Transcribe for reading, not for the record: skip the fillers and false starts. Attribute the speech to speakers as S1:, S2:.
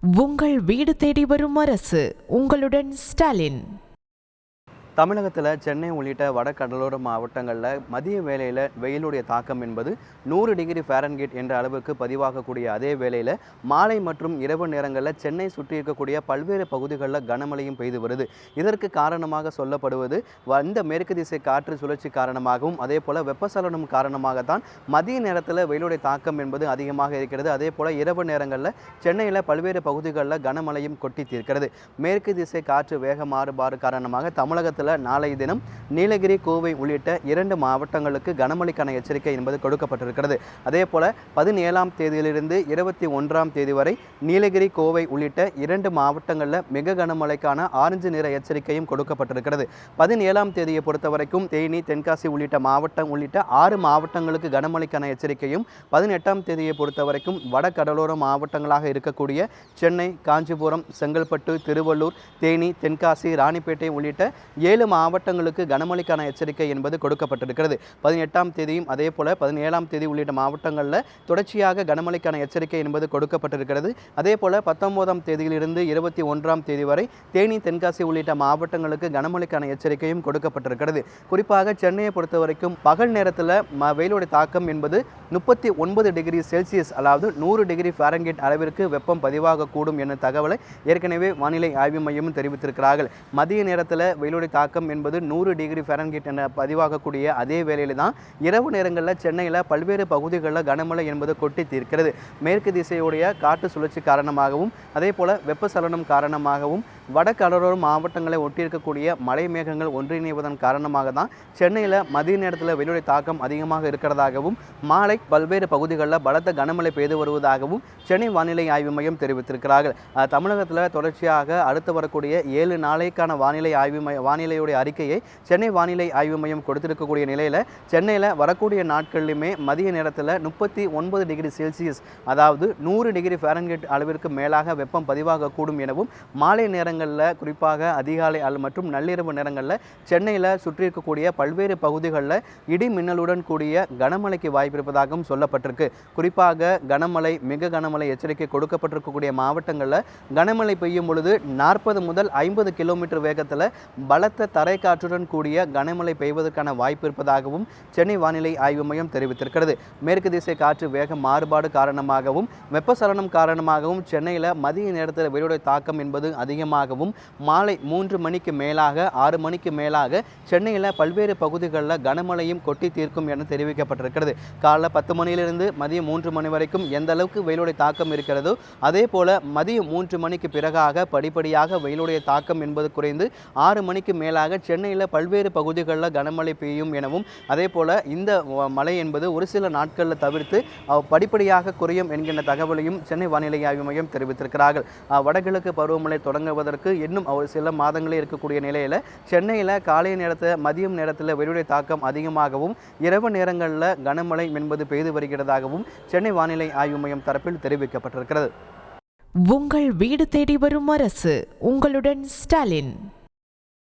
S1: உங்கள் வீடு தேடி வரும் அரசு. உங்களுடன் ஸ்டாலின்.
S2: தமிழகத்தில் சென்னை உள்ளிட்ட வட கடலோர மாவட்டங்களில் மதிய வேளையில் வெயிலுடைய தாக்கம் என்பது 100 டிகிரி ஃபாரன்ஹீட் என்ற அளவுக்கு பதிவாகக்கூடிய அதே வேளையில் மாலை மற்றும் இரவு நேரங்களில் சென்னை சுற்றி இருக்கக்கூடிய பல்வேறு பகுதிகளில் கனமழையும் பெய்து வருது. இதற்கு காரணமாக சொல்லப்படுவது இந்த மேற்கு திசை காற்று சுழற்சி காரணமாகவும் அதே போல் வெப்பசலனம் காரணமாகத்தான் மதிய நேரத்தில் வெயிலுடைய தாக்கம் என்பது அதிகமாக இருக்கிறது. அதே போல் இரவு நேரங்களில் சென்னையில் பல்வேறு பகுதிகளில் கனமழையும் கொட்டி தீர்க்கிறது. மேற்கு திசை காற்று வேக மாறுபாடு காரணமாக தமிழகத்தில் நாளை தினம் நீலகிரி, கோவை உள்ளிட்ட 2 மாவட்டங்களுக்கு கனமழைக்கான எச்சரிக்கை என்பது கொடுக்கப்பட்டிருக்கிறது. அதே போல 17ஆம் தேதியிலிருந்து 21ஆம் தேதி வரை நீலகிரி, கோவை உள்ளிட்ட 2 மாவட்டங்களில் மிக கனமழைக்கான ஆரஞ்சு நிற எச்சரிக்கையும் கொடுக்கப்பட்டிருக்கிறது. 17ஆம் தேதியை பொறுத்தவரைக்கும் தேனி, தென்காசி உள்ளிட்ட 6 மாவட்டங்களுக்கு கனமழைக்கான எச்சரிக்கையும் 18ஆம் தேதியை பொறுத்தவரைக்கும் வட கடலோர மாவட்டங்களாக இருக்கக்கூடிய சென்னை, காஞ்சிபுரம், செங்கல்பட்டு, திருவள்ளூர், தேனி, தென்காசி, ராணிப்பேட்டை உள்ளிட்ட 7 மாவட்டங்களுக்கு கனமழைக்கான எச்சரிக்கை என்பது கொடுக்கப்பட்டிருக்கிறது. 18ஆம் தேதியும் அதே போல 17ஆம் தேதி உள்ளிட்ட மாவட்டங்களில் தொடர்ச்சியாக கனமழைக்கான எச்சரிக்கை என்பது கொடுக்கப்பட்டிருக்கிறது. அதே போல 19ஆம் தேதியிலிருந்து 21ஆம் தேதி வரை தேனி, தென்காசி உள்ளிட்ட மாவட்டங்களுக்கு கனமழைக்கான எச்சரிக்கையும் கொடுக்கப்பட்டிருக்கிறது. குறிப்பாக சென்னையை பொறுத்தவரைக்கும் பகல் நேரத்தில் வெயிலுடைய தாக்கம் என்பது 39 டிகிரி செல்சியஸ் அதாவது 100 டிகிரி ஃபாரன்ஹீட் அளவிற்கு வெப்பம் பதிவாகக்கூடும் என்ற தகவலை ஏற்கனவே வானிலை ஆய்வு மையமும் தெரிவித்திருக்கிறார்கள். மதிய நேரத்தில் வெயிலுடைய தாக்கம் என்பது 100 டிகிரி ஃபாரன்ஹீட் என பதிவாகக்கூடிய அதே வேளையில் தான் இரவு நேரங்களில் சென்னையில் பல்வேறு பகுதிகளில் கனமழை என்பது கொட்டி தீர்க்கிறது. மேற்கு திசையுடைய காற்று சுழற்சி காரணமாகவும் அதே போல வெப்பசலனம் காரணமாகவும் வட கடலோர மாவட்டங்களை ஒட்டியிருக்கக்கூடிய மழை மேகங்கள் ஒன்றிணைவதன் காரணமாக தான் சென்னையில் மதிய நேரத்தில் வெயிலுடைய தாக்கம் அதிகமாக இருக்கிறதாகவும் மாலை பல்வேறு பகுதிகளில் பலத்த கனமழை பெய்து வருவதாகவும் சென்னை வானிலை ஆய்வு மையம் தெரிவித்திருக்கிறார்கள். தமிழகத்தில் தொடர்ச்சியாக அடுத்து வரக்கூடிய 7 நாளைக்கான வானிலையுடைய அறிக்கையை சென்னை வானிலை ஆய்வு மையம் கொடுத்திருக்கக்கூடிய நிலையில் சென்னையில் வரக்கூடிய நாட்களிலுமே மதிய நேரத்தில் 39 டிகிரி செல்சியஸ் அதாவது 100 டிகிரி ஃபாரன்ஹீட் அளவிற்கு மேலாக வெப்பம் பதிவாகக்கூடும் எனவும் மாலை நேரங்களில் குறிப்பாக அதிகாலை மற்றும் நள்ளிரவு நேரங்களில் சென்னையில் சுற்றி இருக்கக்கூடிய பல்வேறு பகுதிகளில் இடி மின்னலுடன் கூடிய கனமழைக்கு வாய்ப்பு இருப்பதாகவும் சொல்லப்பட்டிருக்கு. குறிப்பாக கனமழை, மிக கனமழை எச்சரிக்கை கொடுக்கப்பட்டிருக்கக்கூடிய மாவட்டங்களில் கனமழை பெய்யும் பொழுது 40 முதல் 50 கிலோமீட்டர் வேகத்தில் பலத்த தரை காற்றுடன் கூடிய கனமழை பெய்வதற்கான வாய்ப்பு இருப்பதாகவும் சென்னை வானிலை ஆய்வு மையம் தெரிவித்திருக்கிறது. மேற்கு திசை காற்று வேக மாறுபாடு காரணமாகவும் வெப்பசலனம் காரணமாகவும் சென்னையில் மதிய நேரத்தில் வெயிலுடைய தாக்கம் என்பது அதிகமாகவும் மாலை 3 மணிக்கு மேலாக 6 மணிக்கு மேலாக சென்னையில் பல்வேறு பகுதிகளில் கனமழையும் கொட்டி தீர்க்கும் என தெரிவிக்கப்பட்டிருக்கிறது. காலைல 10 மணியிலிருந்து மதியம் 3 மணி வரைக்கும் எந்த அளவுக்கு வெயிலுடைய தாக்கம் இருக்கிறதோ அதே போல மதியம் 3 மணிக்கு பிறகாக படிப்படியாக வெயிலுடைய தாக்கம் என்பது குறைந்து 6 மணிக்கு மேலாக சென்னையில் பல்வேறு பகுதிகளில் கனமழை பெய்யும் எனவும் அதே போல இந்த மழை என்பது ஒரு சில நாட்களில் தவிர்த்து படிப்படியாக குறையும் என்கின்ற தகவலையும் சென்னை வானிலை ஆய்வு மையம் தெரிவித்திருக்கிறார்கள். வடகிழக்கு பருவமழை தொடங்குவதற்கு இன்னும் ஒரு சில மாதங்களே இருக்கக்கூடிய நிலையில் சென்னையில் காலை நேரத்தில் மதியம் நேரத்தில் வெயிலுடைய தாக்கம் அதிகமாகவும் இரவு நேரங்களில் கனமழை என்பது பெய்து வருகிறதாகவும் சென்னை வானிலை ஆய்வு மையம் தரப்பில் தெரிவிக்கப்பட்டிருக்கிறது.
S1: உங்கள் வீடு தேடி வரும் அரசு. உங்களுடன் ஸ்டாலின்.